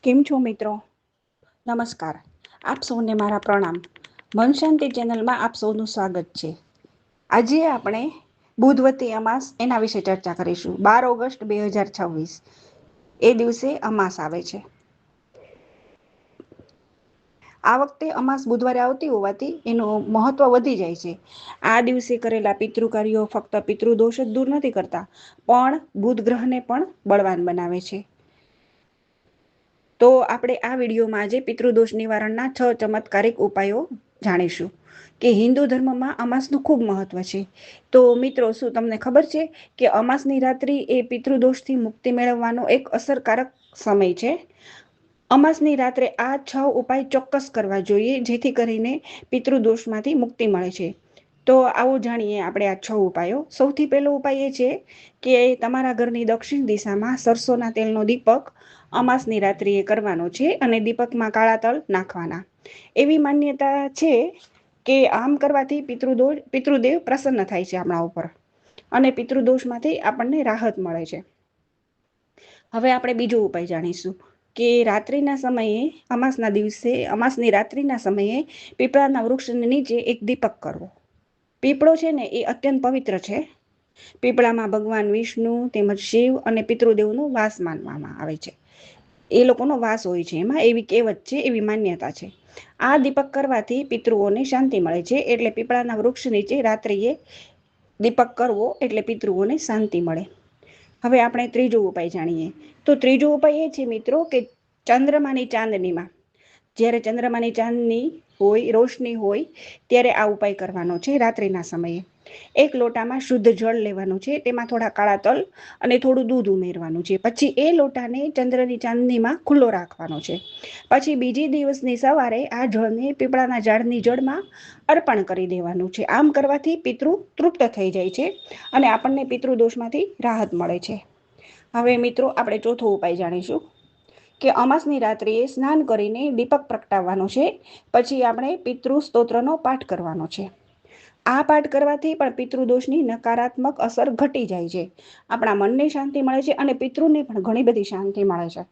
કેમ છો મિત્રો? નમસ્કાર. આપ સૌને મારા પ્રણામ. મન શાંતિ ચેનલમાં આપ સૌનું સ્વાગત છે. આજે આપણે બુધવતી અમાસ એના વિશે ચર્ચા કરીશું. 12 ઓગસ્ટ 2026 એ દિવસે અમાસ આવે છે. આ વખતે અમાસ બુધવારે આવતી હોવાથી એનું મહત્વ વધી જાય છે. આ દિવસે કરેલા પિતૃ કાર્યો ફક્ત પિતૃદોષ જ દૂર નથી કરતા, પણ બુધ ગ્રહને પણ બળવાન બનાવે છે. તો આપણે આ વિડીયોમાં આજે પિતૃદોષ નિવારણના 6 ચમત્કારિક ઉપાયો જાણીશું કે હિન્દુ ધર્મમાં અમાસનું ખૂબ મહત્વ છે. તો મિત્રો, શું તમને ખબર છે કે અમાસની રાત્રિ એ પિતૃદોષથી મુક્તિ મેળવવાનો એક અસરકારક સમય છે? અમાસની રાત્રે આ 6 ઉપાય ચોક્કસ કરવા જોઈએ, જેથી કરીને પિતૃદોષમાંથી મુક્તિ મળે છે. તો આવો જાણીએ આપણે આ 6 ઉપાયો. સૌથી પહેલો ઉપાય એ છે કે તમારા ઘરની દક્ષિણ દિશામાં સરસોના તેલનો દીપક અમાસની રાત્રિએ કરવાનો છે અને દીપકમાં કાળા તલ નાખવાના. એવી માન્યતા છે કે આમ કરવાથી પિતૃદેવ પ્રસન્ન થાય છે આપણા ઉપર અને પિતૃદોષમાંથી આપણને રાહત મળે છે. હવે આપણે બીજો ઉપાય જાણીશું કે રાત્રિના સમયે, અમાસના દિવસે, અમાસની રાત્રિના સમયે પીપળાના વૃક્ષની નીચે એક દીપક કરવો. પીપળો છે ને એ અત્યંત પવિત્ર છે. પીપળામાં ભગવાન વિષ્ણુ તેમજ શિવ અને પિતૃદેવનો વાસ માનવામાં આવે છે. એ લોકોનો વાસ હોય છે એમાં, એવી કહેવત છે, એવી માન્યતા છે. આ દીપક કરવાથી પિતૃઓને શાંતિ મળે છે. એટલે પીપળાના વૃક્ષ નીચે રાત્રિએ દીપક કરવો એટલે પિતૃઓને શાંતિ મળે. હવે આપણે ત્રીજો ઉપાય જાણીએ. તો ત્રીજો ઉપાય એ છે મિત્રો કે ચંદ્રમાની ચાંદનીમાં, જ્યારે ચંદ્રમાની ચાંદની હોય, રોશની હોય, ત્યારે આ ઉપાય કરવાનો છે. રાત્રિના સમયે એક લોટામાં શુદ્ધ જળ લેવાનું છે, તેમાં થોડા કાળા તલ અને થોડું દૂધ ઉમેરવાનું છે. પછી એ લોટાને ચંદ્રની ચાંદનીમાં ખુલ્લો રાખવાનો છે. પછી બીજી દિવસની સવારે આ જળને પીપળાના ઝાડની જળમાં અર્પણ કરી દેવાનું છે. આમ કરવાથી પિતૃ તૃપ્ત થઈ જાય છે અને આપણને પિતૃદોષમાંથી રાહત મળે છે. હવે મિત્રો, આપણે ચોથો ઉપાય જાણીશું કે અમાસની રાત્રિએ સ્નાન કરીને દીપક પ્રગટાવવાનો છે. પછી આપણે પિતૃ સ્તોત્રનો પાઠ કરવાનો છે. આ પાઠ કરવાથી પણ પિતૃદોષની નકારાત્મક અસર ઘટી જાય છે. આપણા મનને શાંતિ મળે છે અને પિતૃને પણ ઘણી બધી શાંતિ મળે છે.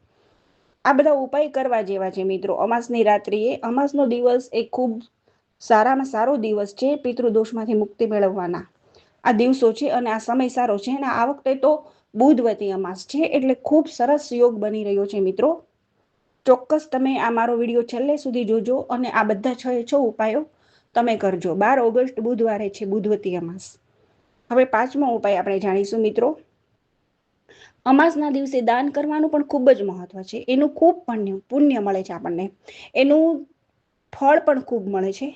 આ બધા ઉપાય કરવા જેવા છે મિત્રો. અમાસની રાત્રિએ, અમાસનો દિવસ એ ખૂબ સારામાં સારો દિવસ છે પિતૃદોષમાંથી મુક્તિ મેળવવાના. આ દિવસો છે અને આ સમય સારો છે અને આ વખતે તો બુધવતી અમાસ છે, એટલે ખૂબ સરસ યોગ બની રહ્યો છે મિત્રો. ચોક્કસ તમે આ મારો વિડીયો છેલ્લે સુધી જોજો અને આ બધા 6 ઉપાયો તમે કરજો. 12 ઓગસ્ટ બુધવારે છે બુધવતી અમાસ. હવે પાંચમો ઉપાય આપણે જાણીશું મિત્રો. અમાસના દિવસે દાન કરવાનું પણ ખૂબ જ મહત્વ છે. એનું ખૂબ પુણ્ય મળે છે આપણને. એનું ફળ પણ ખૂબ મળે છે.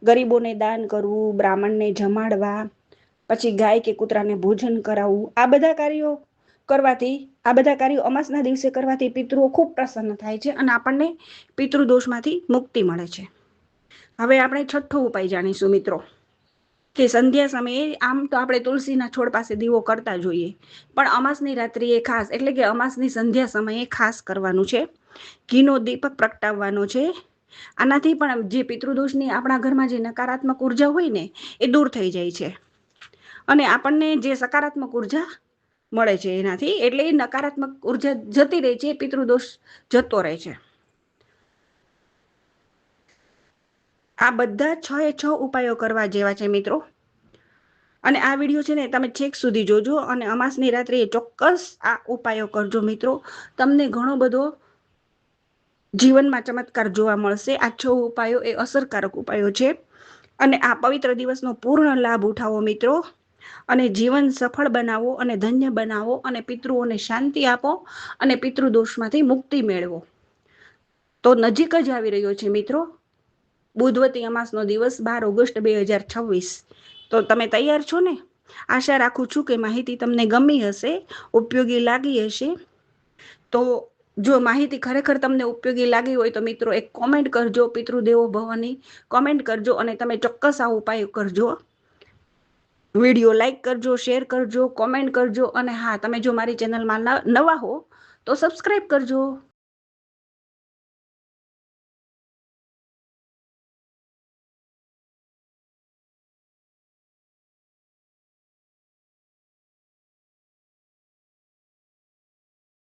ગરીબોને દાન કરવું, બ્રાહ્મણને જમાડવા, પછી ગાય કે કૂતરાને ભોજન કરાવવું, આ બધા કાર્યો અમાસના દિવસે કરવાથી પિતૃઓ ખૂબ પ્રસન્ન થાય છે અને આપણને પિતૃદોષમાંથી મુક્તિ મળે છે. હવે આપણે છઠ્ઠો ઉપાય જાણીશું મિત્રો કે સંધ્યા સમયે, આમ તો આપણે તુલસીના છોડ પાસે દીવો કરતા જોઈએ, પણ અમાસની રાત્રિએ ખાસ, એટલે કે અમાસની સંધ્યા સમયે ખાસ કરવાનું છે. ઘીનો દીપક પ્રગટાવવાનો છે. આનાથી પણ જે પિતૃદોષની આપણા ઘરમાં જે નકારાત્મક ઉર્જા હોય ને, એ દૂર થઈ જાય છે અને આપણને જે સકારાત્મક ઉર્જા મળે છે એનાથી. એટલે એ નકારાત્મક ઉર્જા જતી રહે છે, પિતૃદોષ જતો રહે છે. આ બધા 6 ઉપાયો કરવા જેવા છે મિત્રો. અને આ વિડીયો છે ને તમે છેક સુધી જોજો અને અમાસની રાત્રિએ ચોક્કસ આ ઉપાયો કરજો મિત્રો. તમને ઘણો બધો જીવનમાં ચમત્કાર જોવા મળશે. આ 6 ઉપાયો એ અસરકારક ઉપાયો છે અને આ પવિત્ર દિવસનો પૂર્ણ લાભ ઉઠાવો મિત્રો અને જીવન સફળ બનાવો અને ધન્ય બનાવો અને પિતૃઓને શાંતિ આપો અને પિતૃદોષમાંથી મુક્તિ મેળવો. તો નજીક જ આવી રહ્યો છે મિત્રો બુધવતી અમાસનો દિવસ 12 ઓગસ્ટ 2026. તો તમે તૈયાર છો ને? આશા રાખું છું કે માહિતી તમને ગમી હશે, ઉપયોગી લાગી હશે. તો જો માહિતી ખરેખર તમને ઉપયોગી લાગી હોય તો મિત્રો એક કોમેન્ટ કરજો, પિતૃદેવો ભવની કોમેન્ટ કરજો અને તમે ચોક્કસ આ ઉપાય કરજો. વિડીયો લાઈક કરજો, શેર કરજો, કોમેન્ટ કરજો અને હા, તમે જો મારી ચેનલમાં નવા હો તો સબસ્ક્રાઈબ કરજો.